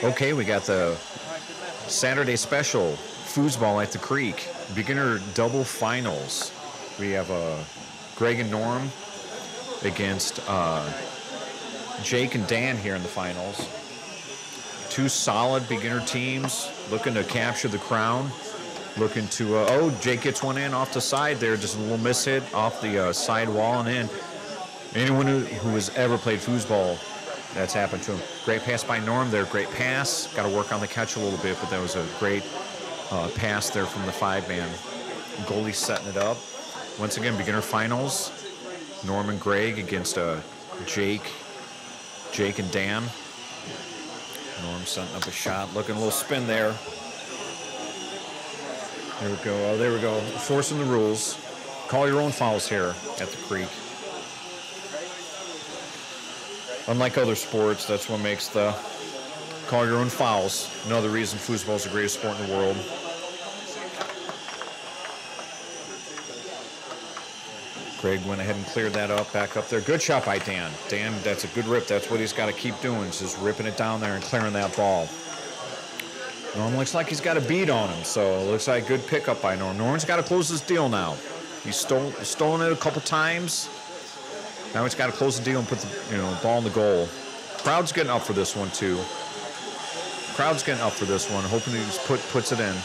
Okay, we got the Saturday special, Foosball at the Creek, beginner double finals. We have Greg and Norm against Jake and Dan here in the finals. Two solid beginner teams looking to capture the crown. Looking to, Jake gets one in off the side there, just a little miss hit off the side wall and in. Anyone who has ever played foosball, that's happened to him. Great pass by Norm there, great pass. Got to work on the catch a little bit, but that was a great pass there from the 5-man. Goalie setting it up. Once again, beginner finals. Norm and Greg against Jake and Dan. Norm setting up a shot, looking a little spin there. There we go. Oh, there we go. Forcing the rules. Call your own fouls here at the Creek. Unlike other sports, that's what makes the call your own fouls. Another reason foosball is the greatest sport in the world. Greg went ahead and cleared that up, back up there. Good shot by Dan. Dan, that's a good rip. That's what he's got to keep doing, just ripping it down there and clearing that ball. Norm looks like he's got a beat on him, so it looks like a good pickup by Norm. Norm's got to close this deal now. He's stolen it a couple times. Now he's got to close the deal and put the ball in the goal. Crowd's getting up for this one too. Crowd's getting up for this one, hoping he just puts it in.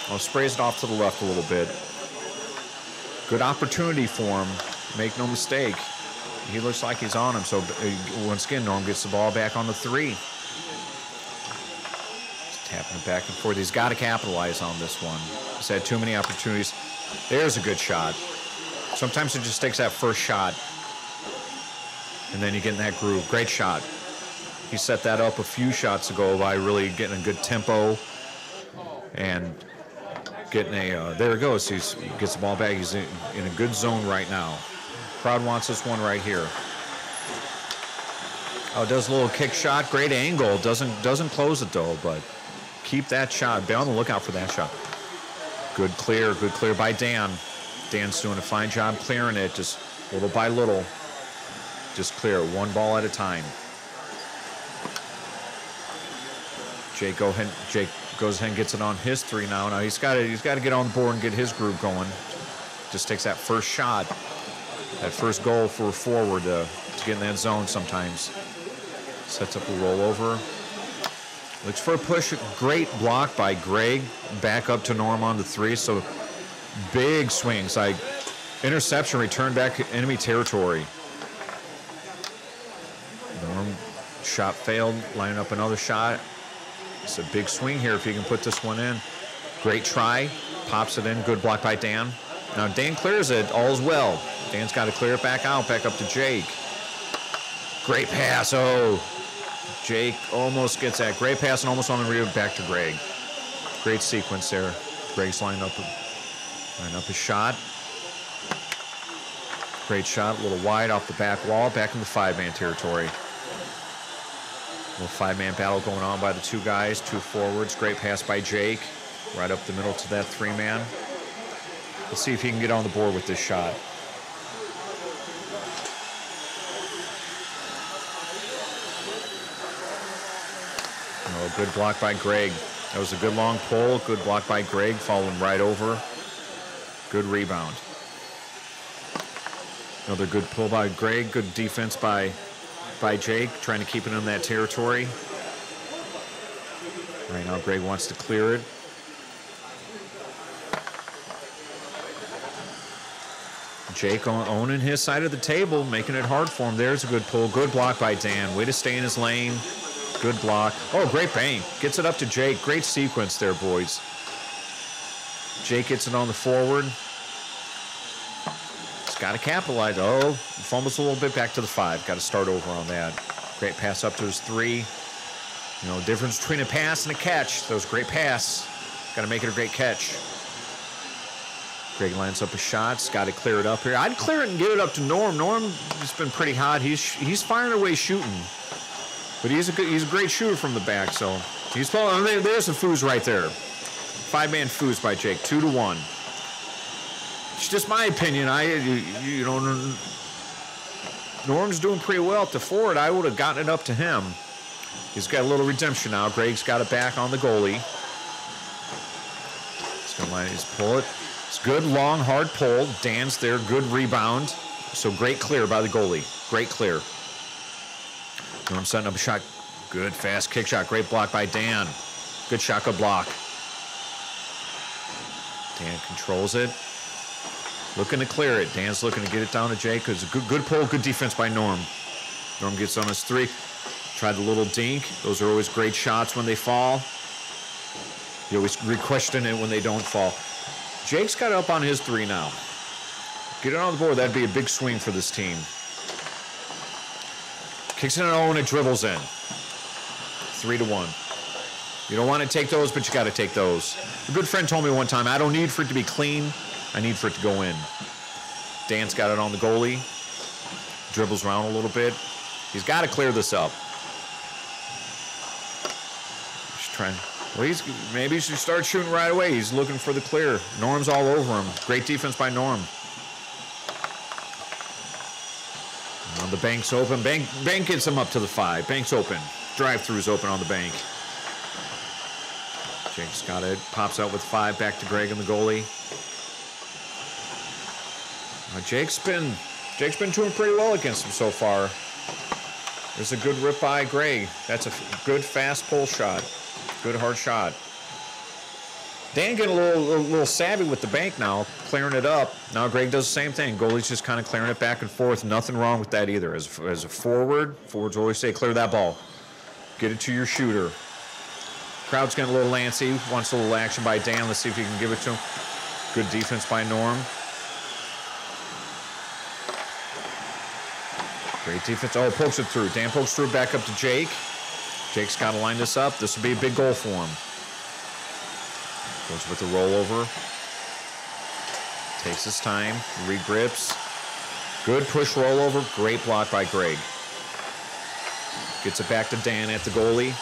Well, sprays it off to the left a little bit. Good opportunity for him. Make no mistake. He looks like he's on him. So once again, Norm gets the ball back on the 3. Tapping it back and forth. He's got to capitalize on this one. He's had too many opportunities. There's a good shot. Sometimes it just takes that first shot, and then you get in that groove. Great shot. He set that up a few shots ago by really getting a good tempo and getting a, there it goes. He gets the ball back. He's in a good zone right now. Crowd wants this one right here. Oh, does a little kick shot. Great angle. Doesn't close it though, but keep that shot. Be on the lookout for that shot. Good clear by Dan. Dan's doing a fine job clearing it, just little by little. Just clear it, one ball at a time. Jake goes ahead and gets it on his 3 now. Now he's got to get on the board and get his groove going. Just takes that first shot, that first goal for a forward to get in that zone sometimes. Sets up a rollover. Looks for a push. Great block by Greg. Back up to Norm on the 3. So big swings. Like interception, return back to enemy territory. Norm shot failed. Lining up another shot. It's a big swing here if he can put this one in. Great try. Pops it in. Good block by Dan. Now Dan clears it. All's well. Dan's got to clear it back out. Back up to Jake. Great pass. Oh. Jake almost gets that. Great pass and almost on the rebound back to Greg. Great sequence there. Greg's lining up a shot. Great shot, a little wide off the back wall, back in the 5-man territory. A little 5-man battle going on by the 2 guys, 2 forwards. Great pass by Jake, right up the middle to that 3-man. Let's see if he can get on the board with this shot. Oh, good block by Greg. That was a good long pull. Good block by Greg, following right over. Good rebound. Another good pull by Greg. Good defense by Jake, trying to keep it in that territory. Right now, Greg wants to clear it. Jake owning his side of the table, making it hard for him. There's a good pull. Good block by Dan. Way to stay in his lane. Good block. Oh, great bang. Gets it up to Jake. Great sequence there, boys. Jake gets it on the forward. He's got to capitalize. Oh, fumbles a little bit back to the 5. Got to start over on that. Great pass up to his 3. Difference between a pass and a catch. That was a great pass. Got to make it a great catch. Greg lines up a shot. He's got to clear it up here. I'd clear it and get it up to Norm. Norm has been pretty hot. He's firing away shooting. But he's a great shooter from the back, so he's following. There's the foos right there. 5-man foos by Jake, 2-1. It's just my opinion. Norm's doing pretty well at the forward. I would have gotten it up to him. He's got a little redemption now. Greg's got it back on the goalie. He's going to line his pull it. It's good, long, hard pull. Dan's there, good rebound. So great clear by the goalie. Great clear. Norm setting up a shot. Good, fast kick shot. Great block by Dan. Good shot, good block. Dan controls it. Looking to clear it. Dan's looking to get it down to Jake. It's a good pull, good defense by Norm. Norm gets on his three. Tried the little dink. Those are always great shots when they fall. You always re-question it when they don't fall. Jake's got up on his three now. Get it on the board. That'd be a big swing for this team. Kicks it in and it dribbles in. 3-1. You don't want to take those, but you got to take those. A good friend told me one time, I don't need for it to be clean. I need for it to go in. Dan's got it on the goalie. Dribbles around a little bit. He's got to clear this up. He's trying. Well, maybe he should start shooting right away. He's looking for the clear. Norm's all over him. Great defense by Norm. The bank's open. Bank gets him up to the 5. Bank's open. Drive-through's open on the bank. Jake's got it. Pops out with 5. Back to Greg and the goalie. Jake's been doing pretty well against him so far. There's a good rip by Greg. That's a good fast pull shot. Good hard shot. Dan getting a little savvy with the bank now, clearing it up. Now Greg does the same thing. Goalie's just kind of clearing it back and forth. Nothing wrong with that either. As a forwards always say, clear that ball. Get it to your shooter. Crowd's getting a little lancy. Wants a little action by Dan. Let's see if he can give it to him. Good defense by Norm. Great defense. Oh, pokes it through. Dan pokes through back up to Jake. Jake's got to line this up. This will be a big goal for him. Goes with the rollover. Takes his time. Regrips. Good push rollover. Great block by Greg. Gets it back to Dan at the goalie.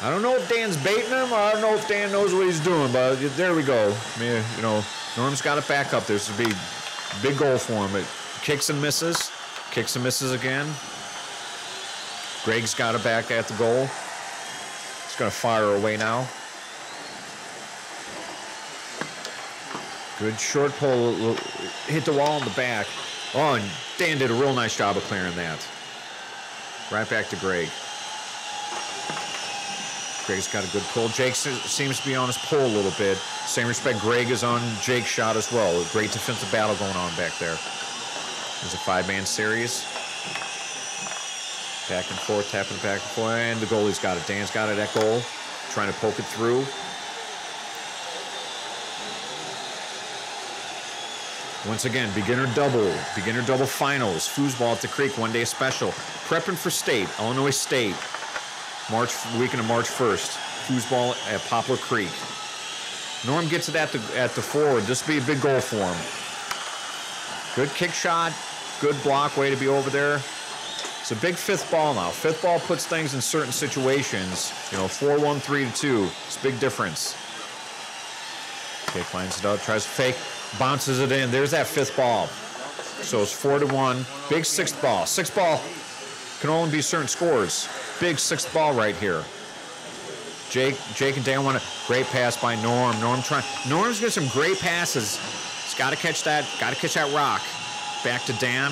I don't know if Dan's baiting him, or I don't know if Dan knows what he's doing, but there we go. I mean, you know, Norm's got it back up. This would be a big goal for him. It kicks and misses. Kicks and misses again. Greg's got it back at the goal. He's going to fire away now. Good short pull. Hit the wall in the back. Oh, and Dan did a real nice job of clearing that. Right back to Greg. Greg's got a good pull. Jake seems to be on his pull a little bit. Same respect, Greg is on Jake's shot as well. A great defensive battle going on back there. There's a 5-man series. Back and forth, tapping it back and forth, and the goalie's got it. Dan's got it at goal, trying to poke it through. Once again, beginner double finals. Foosball at the Creek, one-day special. Prepping for state, Illinois State. Weekend of March 1st. Foosball at Poplar Creek. Norm gets it at the forward. This will be a big goal for him. Good kick shot, good block, way to be over there. It's a big 5th ball now. 5th ball puts things in certain situations. You know, 4-1, 3-2. It's a big difference. Jake lines it up, tries to fake, bounces it in. There's that 5th ball. So it's 4-1. Big 6th ball. 6th ball can only be certain scores. Big 6th ball right here. Jake and Dan want a great pass by Norm. Norm's got some great passes. He's got to catch that. Got to catch that rock. Back to Dan.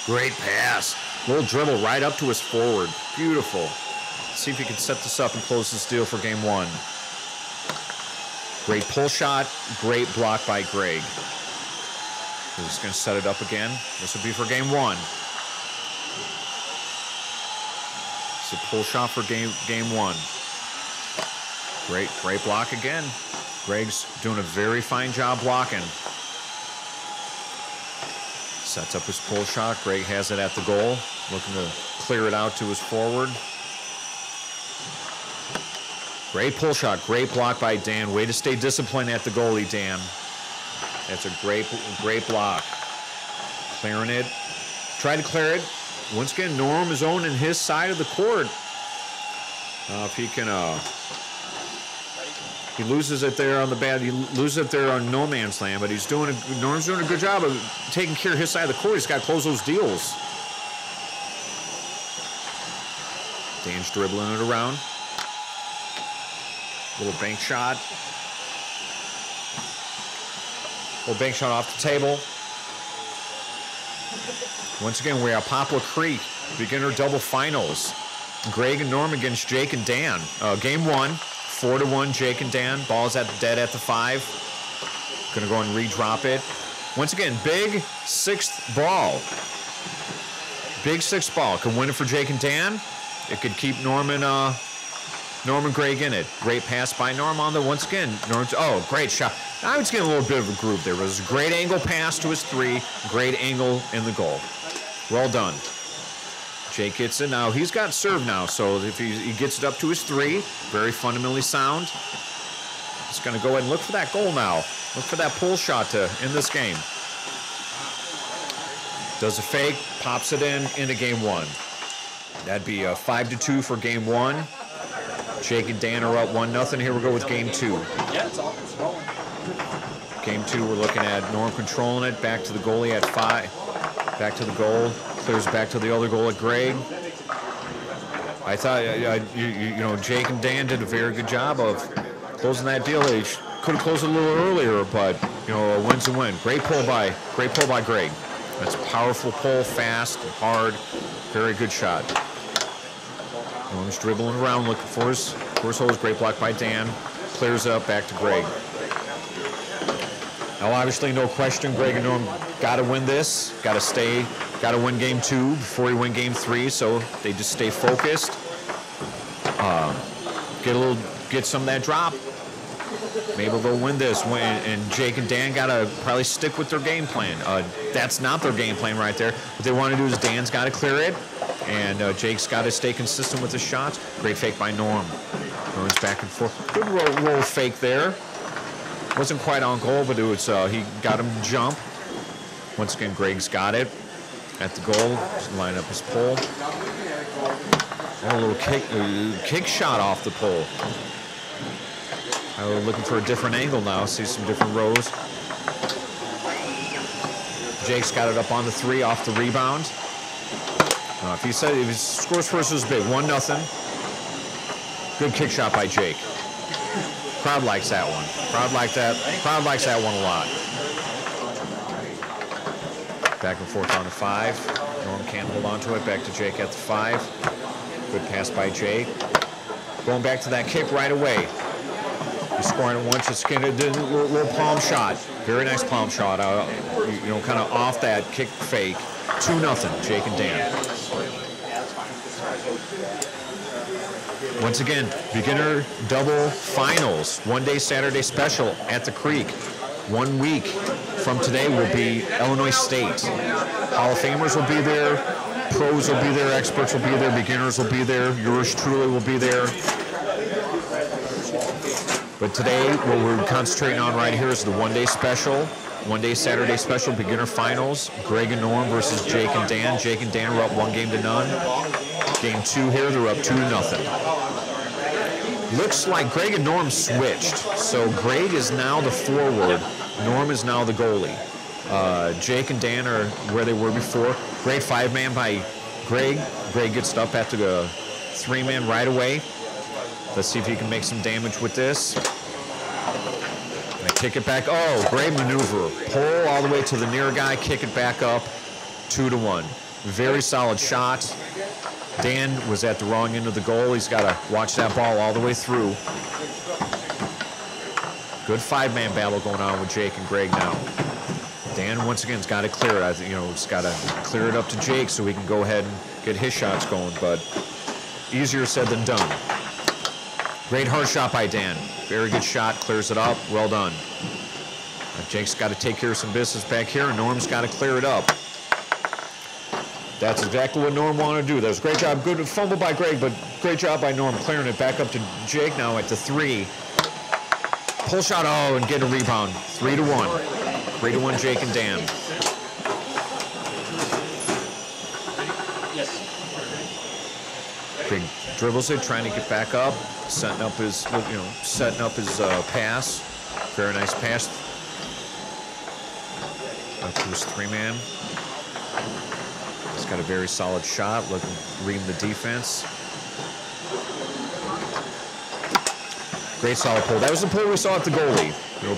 Great pass. Little dribble right up to his forward. Beautiful. Let's see if he can set this up and close this deal for game 1. Great pull shot. Great block by Greg. He's going to set it up again. This will be for game 1. It's a pull shot for game 1. Great block again. Greg's doing a very fine job blocking. Sets up his pull shot. Greg has it at the goal. Looking to clear it out to his forward. Great pull shot. Great block by Dan. Way to stay disciplined at the goalie, Dan. That's a great block. Clearing it. Try to clear it. Once again, Norm is owning his side of the court. If he can, he loses it there on the bad. He loses it there on no man's land, but Norm's doing a good job of taking care of his side of the court. He's got to close those deals. Dan's dribbling it around. Little bank shot. Little bank shot off the table. Once again, we are Poplar Creek beginner double finals. Greg and Norm against Jake and Dan. Game 1, 4-1 Jake and Dan. Ball's dead at the 5. Gonna go and redrop it. Once again, big 6th ball. Big 6th ball. Can win it for Jake and Dan. It could keep Norm and Greg in it. Great pass by Norm on there. Once again, great shot. I was getting a little bit of a groove there. It was a great angle pass to his 3. Great angle in the goal. Well done. Jake gets it now. He's got serve now, so if he gets it up to his 3, very fundamentally sound. He's going to go ahead and look for that goal now. Look for that pull shot to end this game. Does a fake, pops it into game 1. That'd be a 5-2 for game 1. Jake and Dan are up 1-0. Here we go with game 2. Game 2, we're looking at Norm controlling it. Back to the goalie at 5. Back to the goal. Clears back to the other goal at Greg. I thought, Jake and Dan did a very good job of closing that deal. They could have closed it a little earlier, but, a win's a win. Great pull by Greg. That's a powerful pull, fast, hard, very good shot. Norm's dribbling around, looking for his holes. Great block by Dan. Clears up, back to Greg. Now, obviously, no question, Greg and Norm got to win this. Got to win game 2 before we win game 3. So they just stay focused. Get some of that drop. Maybe they'll win this. And Jake and Dan got to probably stick with their game plan. That's not their game plan right there. What they want to do is Dan's got to clear it. And Jake's got to stay consistent with his shots. Great fake by Norm. Norm's back and forth. Good roll fake there. Wasn't quite on goal, but it was he got him to jump. Once again, Greg's got it at the goal. Just line up his pole. A little kick shot off the pole. We're looking for a different angle now. See some different rows. Jake's got it up on the 3 off the rebound. If he scores first, it was big. 1-0. Good kick shot by Jake. Crowd likes that one. Crowd likes that one a lot. Back and forth on the 5. Norm can't hold on to it. Back to Jake at the 5. Good pass by Jake. Going back to that kick right away. He's scoring it once. It's kind of a little palm shot. Very nice palm shot. Kind of off that kick fake. 2-0. Jake and Dan. Once again, beginner double finals. 1-day Saturday special at the Creek. 1 week from today will be Illinois State. Hall of Famers will be there. Pros will be there. Experts will be there. Beginners will be there. Yours truly will be there. But today, what we're concentrating on right here is the 1-day special. 1-day Saturday special, beginner finals. Greg and Norm versus Jake and Dan. Jake and Dan were up 1-0. Game 2 here, they're up 2-0. Looks like Greg and Norm switched. So Greg is now the forward. Norm is now the goalie. Jake and Dan are where they were before. Great 5-man by Greg. Greg gets it up after the 3-man right away. Let's see if he can make some damage with this. Kick it back. Oh, great maneuver. Pull all the way to the near guy, kick it back up. 2-1. Very solid shot. Dan was at the wrong end of the goal. He's got to watch that ball all the way through. Good 5-man battle going on with Jake and Greg now. Dan, once again, has got to clear it. He's got to clear it up to Jake so he can go ahead and get his shots going, but easier said than done. Great hard shot by Dan. Very good shot, clears it up. Well done. Jake's got to take care of some business back here, and Norm's got to clear it up. That's exactly what Norm wanted to do. That was a great job. Good fumble by Greg, but great job by Norm clearing it back up to Jake now at the 3. Pull shot, and get a rebound. 3-1. 3-1 Jake and Dan. Greg dribbles it, trying to get back up, setting up his pass. Very nice pass. Up to his 3-man. He's got a very solid shot, reading the defense. Great solid pull. That was the pull we saw at the goalie.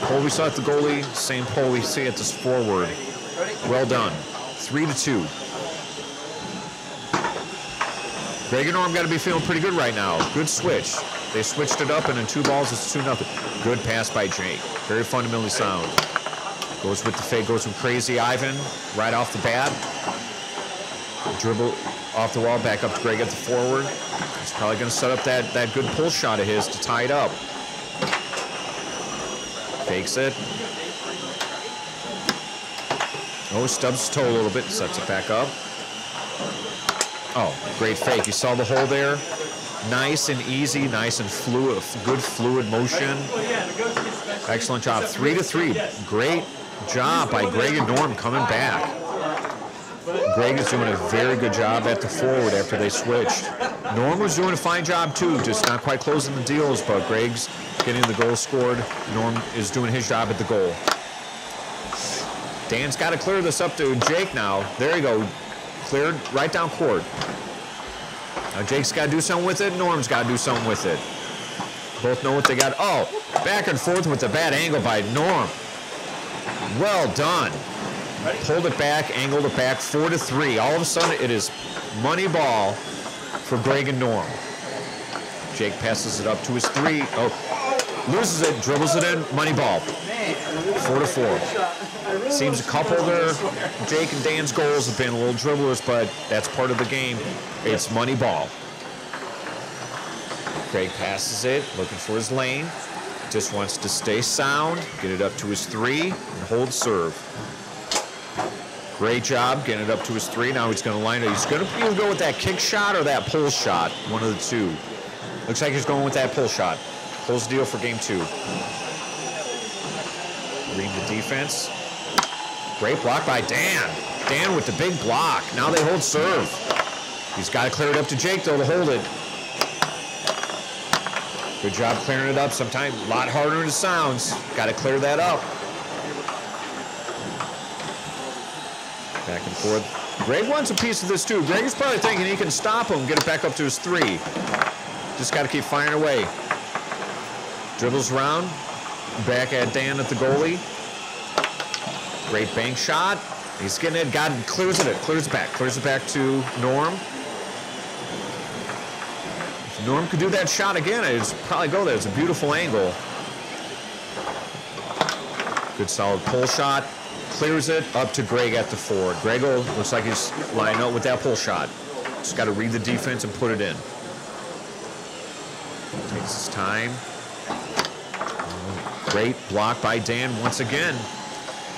Pull we saw at the goalie, same pull we see at this forward. Well done. 3-2. Greg and Norm got to be feeling pretty good right now. Good switch. They switched it up, and in 2 balls, it's 2-0. Good pass by Jake. Very fundamentally sound. Goes with the fake, goes with crazy Ivan right off the bat. Dribble off the wall, back up to Greg at the forward. He's probably going to set up that good pull shot of his to tie it up. Fakes it. Oh, stubs his toe a little bit, sets it back up. Oh, great fake. You saw the hole there? Nice and easy, nice and fluid, good fluid motion. Excellent job. 3-3. Great job by Greg and Norm coming back. Greg is doing a very good job at the forward after they switched. Norm was doing a fine job too, just not quite closing the deals, but Greg's getting the goal scored. Norm is doing his job at the goal. Dan's got to clear this up to Jake now. There you go. Cleared right down court. Now Jake's got to do something with it. Norm's got to do something with it. Both know what they got. Oh, back and forth with the bad angle by Norm. Well done. Pulled it back, angled it back, 4-3. All of a sudden, it is money ball for Greg and Norm. Jake passes it up to his 3. Oh, loses it, dribbles it in, money ball. 4-4. Seems a couple of their Jake and Dan's goals have been a little dribblers, but that's part of the game. It's money ball. Greg passes it, looking for his lane. Just wants to stay sound, get it up to his 3, and hold serve. Great job getting it up to his 3. Now he's going to line it. He's going to either go with that kick shot or that pull shot, one of the 2. Looks like he's going with that pull shot. Close the deal for game 2. Read the defense. Great block by Dan. Dan with the big block. Now they hold serve. He's got to clear it up to Jake, though, to hold it. Good job clearing it up. Sometimes a lot harder than it sounds. Got to clear that up. Back and forth. Greg wants a piece of this, too. Greg is probably thinking he can stop him, get it back up to his 3. Just got to keep firing away. Dribbles around. Back at Dan at the goalie. Great bank shot. He's getting it. Clears it back. Clears it back to Norm. If Norm could do that shot again, it'd probably go there. It's a beautiful angle. Good solid pull shot. Clears it up to Greg at the forward. Greg looks like he's lining up with that pull shot. Just got to read the defense and put it in. Takes his time. Great block by Dan once again.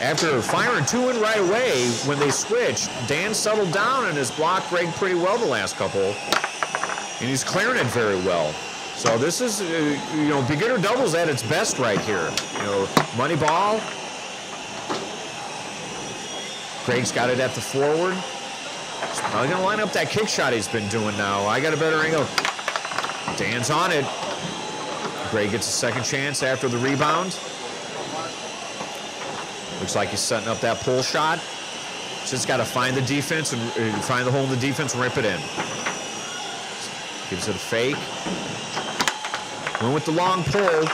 After firing 2 in right away, when they switched, Dan settled down and has blocked Greg pretty well the last couple. And he's clearing it very well. So this is, beginner doubles at its best right here. Money ball. Greg's got it at the forward. He's probably going to line up that kick shot he's been doing now. I got a better angle. Dan's on it. Greg gets a second chance after the rebound. Looks like he's setting up that pull shot. Just got to find the defense and find the hole in the defense and rip it in. Gives it a fake. Went with the long pull.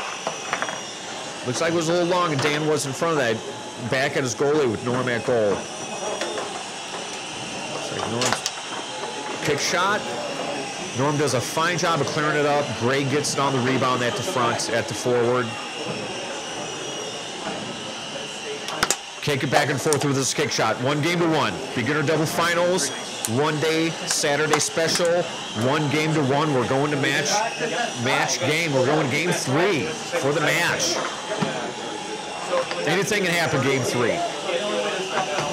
Looks like it was a little long and Dan was in front of that. Back at his goalie with Norm at goal. Looks like Norm's kick shot. Norm does a fine job of clearing it up. Greg gets it on the rebound at the front, at the forward. Kick it back and forth with this kick shot. 1-1. Beginner double finals. 1 day Saturday special. 1-1. We're going to match game. We're going to game 3 for the match. Anything can happen game 3.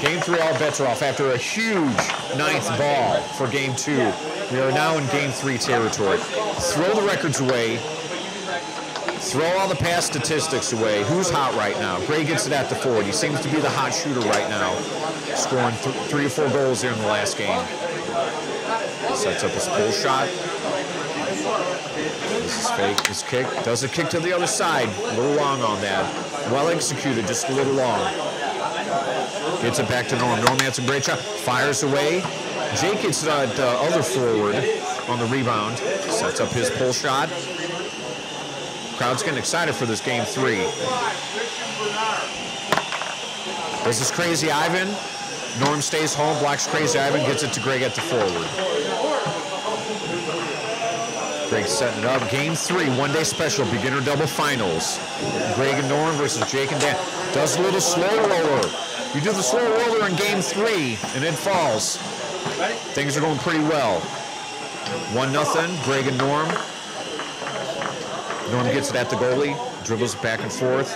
Game 3, all bets are off. After a huge 9th ball for game 2, we are now in game 3 territory. Throw the records away. Throw all the past statistics away. Who's hot right now? Gray gets it at the forward. He seems to be the hot shooter right now, scoring 3 or 4 goals here in the last game. Sets up his pull shot. This is fake. His kick. Does a kick to the other side. A little long on that. Well executed, just a little long. Gets it back to Norm. Norm had some great shot. Fires away. Jake gets the other forward on the rebound. Sets up his pull shot. Crowd's getting excited for this game 3. This is Crazy Ivan. Norm stays home, blocks Crazy Ivan, gets it to Greg at the forward. Greg setting it up. Game 3, one-day special, beginner double finals. Greg and Norm versus Jake and Dan. Does a little slow roller. You do the slow roller in game 3, and it falls. Things are going pretty well. 1-0, Greg and Norm. Norm gets it at the goalie, dribbles it back and forth.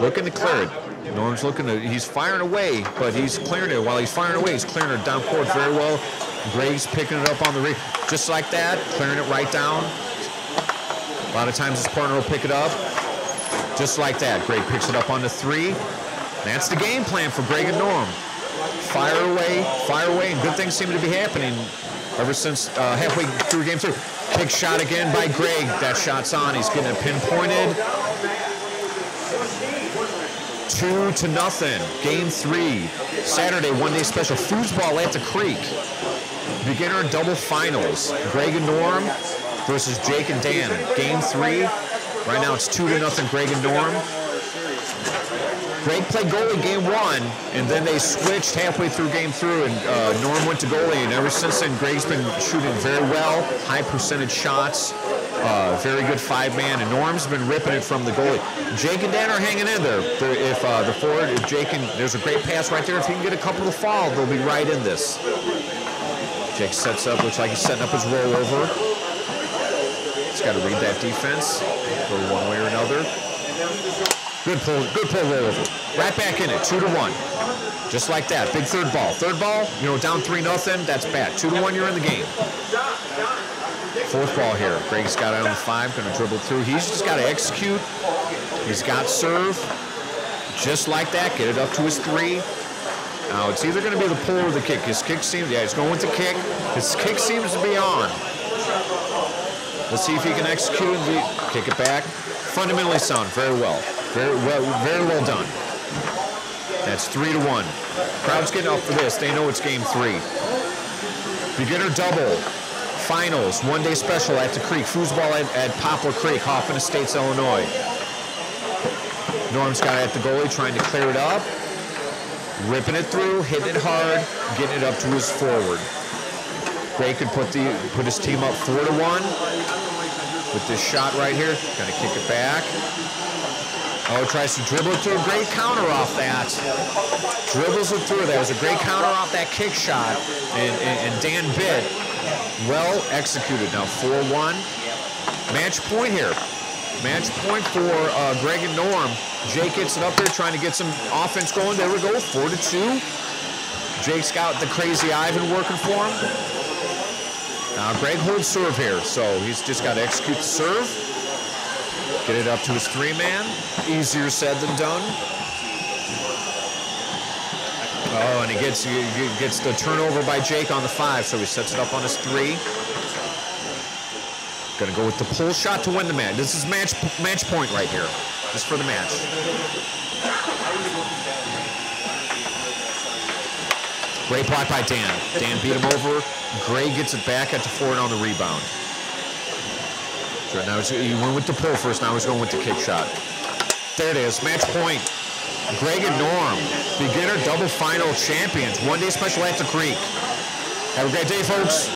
Looking to clear it. Norm's looking to, he's firing away, but he's clearing it. While he's firing away, he's clearing it down court very well. Greg's picking it up on the rig, just like that, clearing it right down. A lot of times his partner will pick it up, just like that. Greg picks it up on the 3. That's the game plan for Greg and Norm. Fire away, and good things seem to be happening ever since halfway through game 3. Big shot again by Greg. That shot's on. He's getting it pinpointed. 2-0. Game 3. Saturday, one-day special. Foosball at the Creek. Beginner double finals. Greg and Norm versus Jake and Dan. Game 3. Right now it's 2-0 Greg and Norm. Greg played goalie game 1, and then they switched halfway through game 3, and Norm went to goalie, and ever since then, Greg's been shooting very well, high percentage shots, very good 5-man, and Norm's been ripping it from the goalie. Jake and Dan are hanging in there. If the forward, if Jake can, there's a great pass right there. If he can get a couple to fall, they'll be right in this. Jake sets up, looks like he's setting up his rollover. He's got to read that defense, go one way or another. Good pull rollover. Right back in it, 2-1. Just like that, big third ball. Third ball, you know, down 3-0, that's bad. 2-1, you're in the game. Fourth ball here. Greg's got it on the 5, gonna dribble through. He's just gotta execute. He's got serve. Just like that, get it up to his 3. Now, it's either gonna be the pull or the kick. His kick seems, yeah, he's going with the kick. His kick seems to be on. Let's see if he can execute and kick it back. Fundamentally sound, very well. Very well done. That's 3-1. Crowd's getting up for this. They know it's game 3. Beginner double. Finals. One-day special at the Creek. Foosball at Poplar Creek, Hoffman Estates, Illinois. Norm's got it at the goalie, trying to clear it up. Ripping it through, hitting it hard, getting it up to his forward. Greg could put his team up 4-1 with this shot right here. Gonna kick it back. Oh, tries to dribble it through. Great counter off that. Dribbles it through. That was a great counter off that kick shot. And Dan bit. Well executed. Now 4-1. Match point here. Match point for Greg and Norm. Jake gets it up there trying to get some offense going. There we go. 4-2. Jake's got the Crazy Ivan working for him. Now Greg holds serve here. So he's just got to execute the serve. Get it up to his 3-man. Easier said than done. Oh, and he gets the turnover by Jake on the 5, so he sets it up on his 3. Gonna go with the pull shot to win the match. This is match point right here. Just for the match. Great block by Dan. Dan beat him over. Gray gets it back at the forward on the rebound. Now he went with the pull first, now he's going with the kick shot. There it is, match point. Greg and Norm, beginner double final champions. One-day special at the Creek. Have a great day, folks.